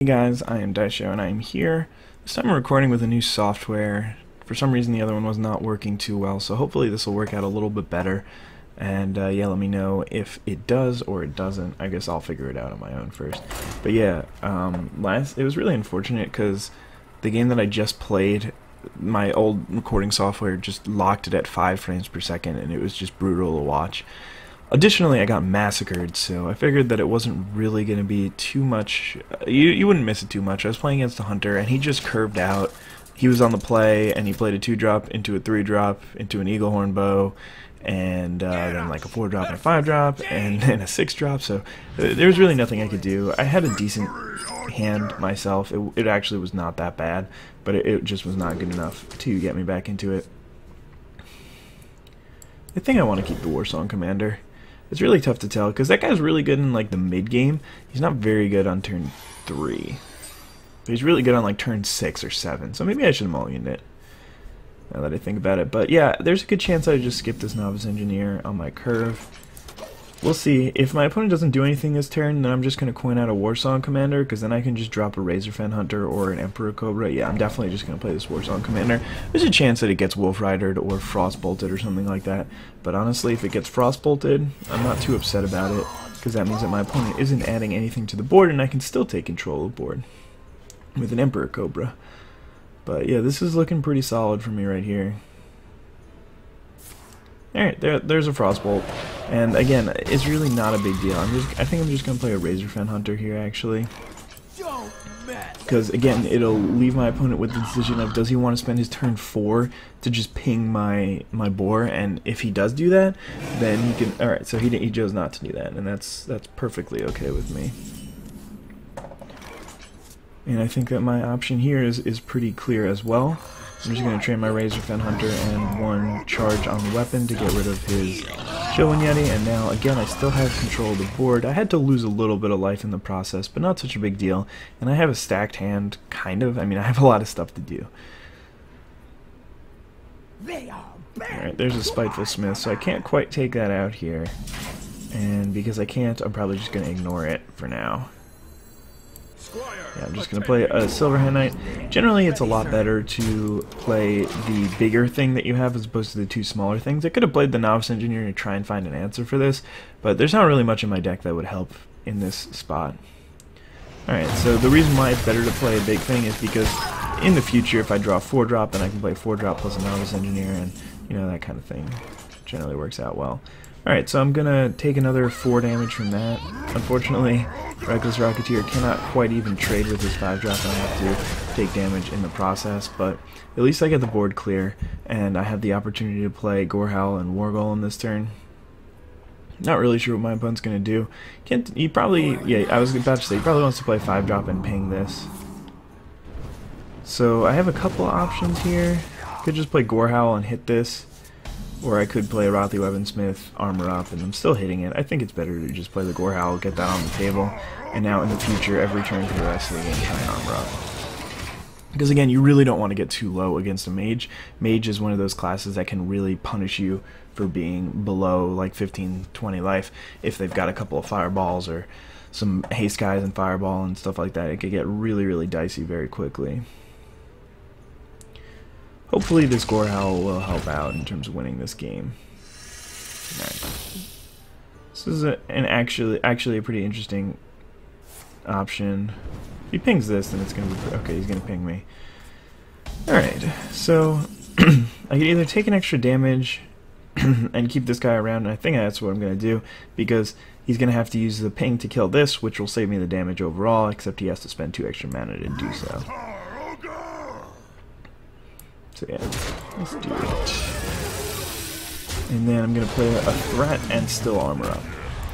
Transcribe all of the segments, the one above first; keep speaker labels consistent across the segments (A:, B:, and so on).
A: Hey guys, I am IzDaisho and I am here. This time I'm recording with a new software. For some reason the other one was not working too well, so hopefully this will work out a little bit better. And yeah, let me know if it does or it doesn't. I guess I'll figure it out on my own first. But yeah, it was really unfortunate because the game that I just played, my old recording software just locked it at 5 frames per second and it was just brutal to watch. Additionally, I got massacred, so I figured that it wasn't really going to be too much. You wouldn't miss it too much. I was playing against a hunter, and he just curved out. He was on the play, and he played a 2-drop into a 3-drop into an eagle horn bow, and then like a 4-drop and a 5-drop, and then a 6-drop. So there was really nothing I could do. I had a decent hand myself. It actually was not that bad, but it just was not good enough to get me back into it. I think I want to keep the Warsong Commander. It's really tough to tell because that guy's really good in like the mid game. He's not very good on turn 3. But he's really good on like turn 6 or 7. So maybe I should have mulliganed it, now that I think about it. But yeah, there's a good chance I just skip this Novice Engineer on my curve. We'll see. If my opponent doesn't do anything this turn, then I'm just going to coin out a Warsong Commander, because then I can just drop a Razorfen Hunter or an Emperor Cobra. Yeah, I'm definitely just going to play this Warsong Commander. There's a chance that it gets Wolf Ridered or Frostbolted or something like that. But honestly, if it gets Frostbolted, I'm not too upset about it, because that means that my opponent isn't adding anything to the board, and I can still take control of the board with an Emperor Cobra. But yeah, this is looking pretty solid for me right here. Alright, there's a Frostbolt, and again, it's really not a big deal. I think I'm just going to play a Razorfen Hunter here, actually. Because, again, it'll leave my opponent with the decision of, does he want to spend his turn 4 to just ping my boar, and if he does do that, then he can... Alright, so he chose not to do that, and that's perfectly okay with me. And I think that my option here is pretty clear as well. I'm just going to train my Razorfen Hunter and 1 charge on the weapon to get rid of his Shogun Yeti, and now, again, I still have control of the board. I had to lose a little bit of life in the process, but not such a big deal. And I have a stacked hand, kind of. I mean, I have a lot of stuff to do. Alright, there's a Spiteful Smith, so I can't quite take that out here. And because I can't, I'm probably just going to ignore it for now. Yeah, I'm just going to play a Silverhand Knight. Generally, it's a lot better to play the bigger thing that you have as opposed to the 2 smaller things. I could have played the Novice Engineer to try and find an answer for this, but there's not really much in my deck that would help in this spot. Alright, so the reason why it's better to play a big thing is because in the future, if I draw a 4-drop, then I can play 4-drop plus a Novice Engineer, and you know, that kind of thing generally works out well. Alright, so I'm gonna take another 4 damage from that. Unfortunately, Reckless Rocketeer cannot quite even trade with his 5-drop, and I have to take damage in the process, but at least I get the board clear, and I have the opportunity to play Gorehowl and Wargolem this turn. Not really sure what my opponent's gonna do. He probably, yeah, I was about to say, he probably wants to play 5-drop and ping this. So I have a couple options here. Could just play Gorehowl and hit this. Or I could play a Rothy Weaponsmith, armor up, and I'm still hitting it. I think it's better to just play the Gorehowl, get that on the table, and now in the future, every turn for the rest of the game, try and armor up. Because again, you really don't want to get too low against a mage. Mage is one of those classes that can really punish you for being below like 15-20 life if they've got a couple of fireballs or some haste guys and fireball and stuff like that. It could get really, really dicey very quickly. Hopefully this Gorehowl will help out in terms of winning this game. Right. This is actually a pretty interesting option. If he pings this, then it's going to be... Okay, he's going to ping me. Alright, so I can either take an extra damage and keep this guy around, and I think that's what I'm going to do, because he's going to have to use the ping to kill this, which will save me the damage overall, except he has to spend 2 extra mana to do so. So yeah, let's do it. And then I'm going to play a threat and still armor up,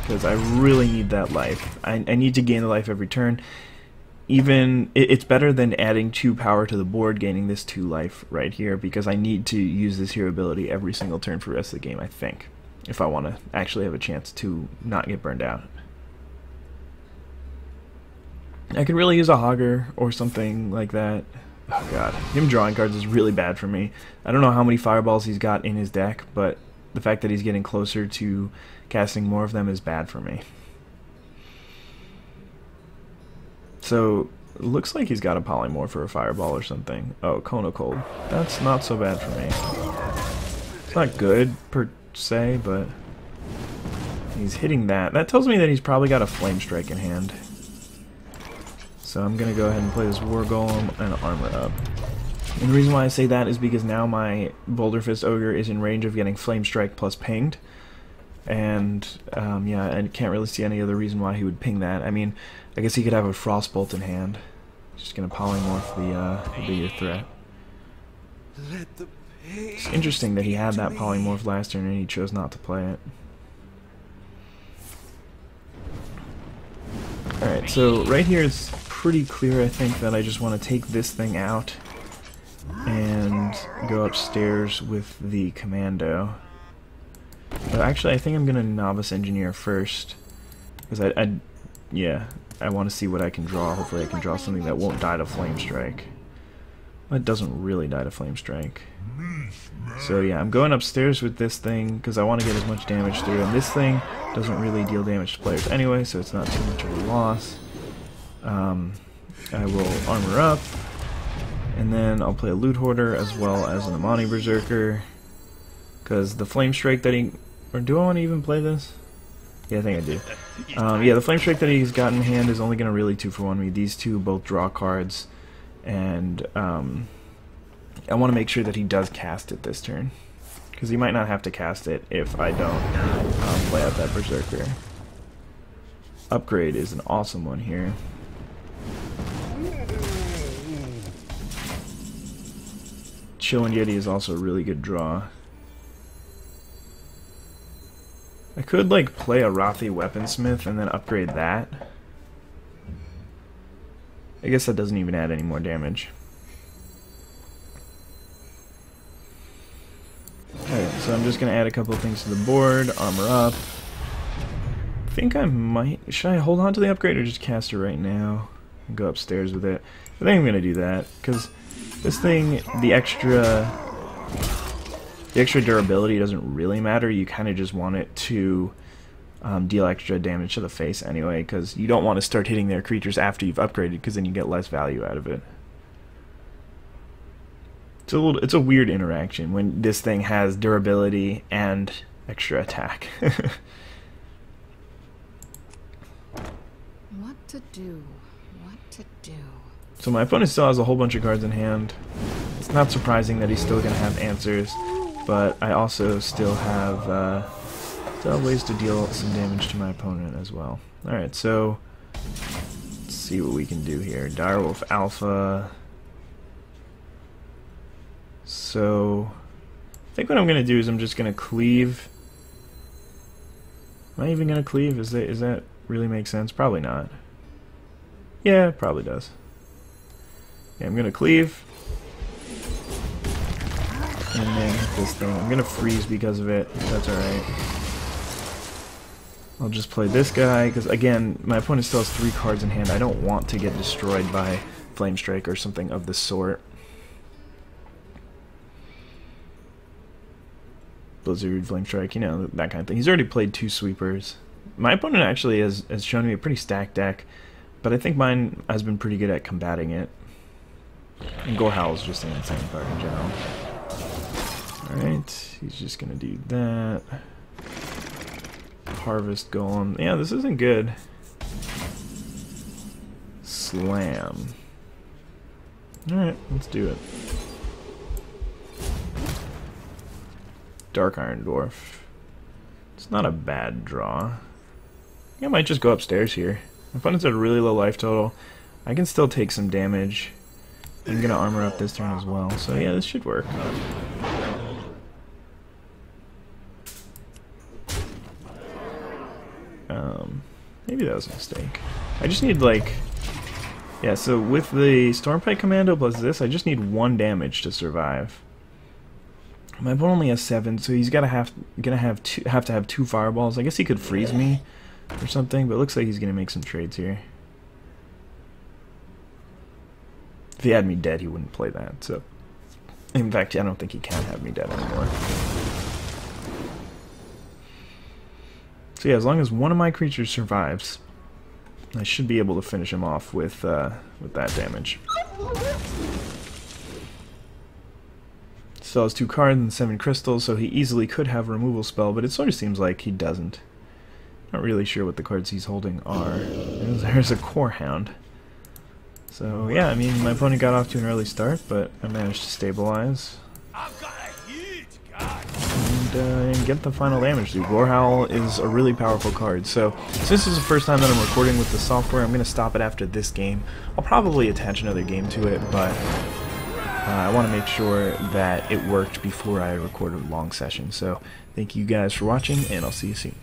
A: because I really need that life. I need to gain the life every turn. Even it's better than adding 2 power to the board, gaining this 2 life right here, because I need to use this hero ability every single turn for the rest of the game, I think, if I want to actually have a chance to not get burned out. I could really use a Hogger or something like that. Oh god, him drawing cards is really bad for me. I don't know how many fireballs he's got in his deck, but the fact that he's getting closer to casting more of them is bad for me. So looks like he's got a polymorph or a fireball or something. Oh, Cone of Cold. That's not so bad for me. It's not good per se, but he's hitting that. That tells me that he's probably got a Flame Strike in hand. So I'm gonna go ahead and play this War Golem and armor up. And the reason why I say that is because now my Boulder Fist Ogre is in range of getting Flame Strike plus pinged. And yeah, I can't really see any other reason why he would ping that. I mean, I guess he could have a Frostbolt in hand. Just gonna polymorph the bigger threat. It's interesting that he had that polymorph last turn and he chose not to play it. Alright, so right here it's pretty clear, I think, that I just want to take this thing out and go upstairs with the commando. But actually, I think I'm gonna Novice Engineer first, because I want to see what I can draw. Hopefully I can draw something that won't die to Flame Strike. Well, it doesn't really die to Flame Strike. So yeah, I'm going upstairs with this thing, because I want to get as much damage through, and this thing doesn't really deal damage to players anyway, so it's not too much of a loss. I will armor up, and then I'll play a Loot Hoarder as well as an Amani Berserker, because the Flame Strike that he... Or do I want to even play this? Yeah, I think I do. Yeah, the Flame Strike that he's got in hand is only going to really 2-for-1 me. These two both draw cards, and I want to make sure that he does cast it this turn, because he might not have to cast it if I don't play out that Berserker. Upgrade is an awesome one here. Chill and Yeti is also a really good draw. I could like play a Rothi Weaponsmith and then upgrade that. I guess that doesn't even add any more damage. Alright, so I'm just going to add a couple of things to the board, armor up. I think I might... Should I hold on to the upgrade or just cast it right now and go upstairs with it? I think I'm going to do that, because this thing, the extra durability doesn't really matter. You kind of just want it to deal extra damage to the face anyway, because you don't want to start hitting their creatures after you've upgraded, because then you get less value out of it. It's a weird interaction when this thing has durability and extra attack.
B: What to do? What to do?
A: So my opponent still has a whole bunch of cards in hand. It's not surprising that he's still going to have answers, but I also still have ways to deal some damage to my opponent as well. Alright, so let's see what we can do here. Direwolf Alpha. So I think what I'm going to do is I'm just going to cleave. Am I even going to cleave? Is that really make sense? Probably not. Yeah, it probably does. Yeah, I'm going to cleave. And then hit this thing. I'm going to freeze because of it. That's alright. I'll just play this guy, because again, my opponent still has 3 cards in hand. I don't want to get destroyed by Flame Strike or something of the sort. Blizzard, Flame Strike, you know, that kind of thing. He's already played 2 sweepers. My opponent actually has shown me a pretty stacked deck, but I think mine has been pretty good at combating it. And Gore Howl is just an insane card in general. Alright, he's just gonna do that. Harvest Golem. Yeah, this isn't good. Slam. Alright, let's do it. Dark Iron Dwarf. It's not a bad draw. I might just go upstairs here. My opponent's at a really low life total. I can still take some damage. I'm gonna armor up this turn as well. So yeah, this should work. Maybe that was a mistake. I just need like... Yeah, so with the Stormpike Commando plus this, I just need 1 damage to survive. My opponent only has 7, so he's gonna have to have 2 fireballs. I guess he could freeze me or something, but it looks like he's gonna make some trades here. If he had me dead, he wouldn't play that. So, in fact, I don't think he can have me dead anymore. So yeah, as long as one of my creatures survives, I should be able to finish him off with that damage. Still has 2 cards and 7 crystals, so he easily could have a removal spell, but it sort of seems like he doesn't. Not really sure what the cards he's holding are. There's a Core Hound. So yeah, I mean, my opponent got off to an early start, but I managed to stabilize and get the final damage. Dude, Gorehowl is a really powerful card. So since this is the first time that I'm recording with the software, I'm going to stop it after this game. I'll probably attach another game to it, but I want to make sure that it worked before I record a long session. So thank you guys for watching, and I'll see you soon.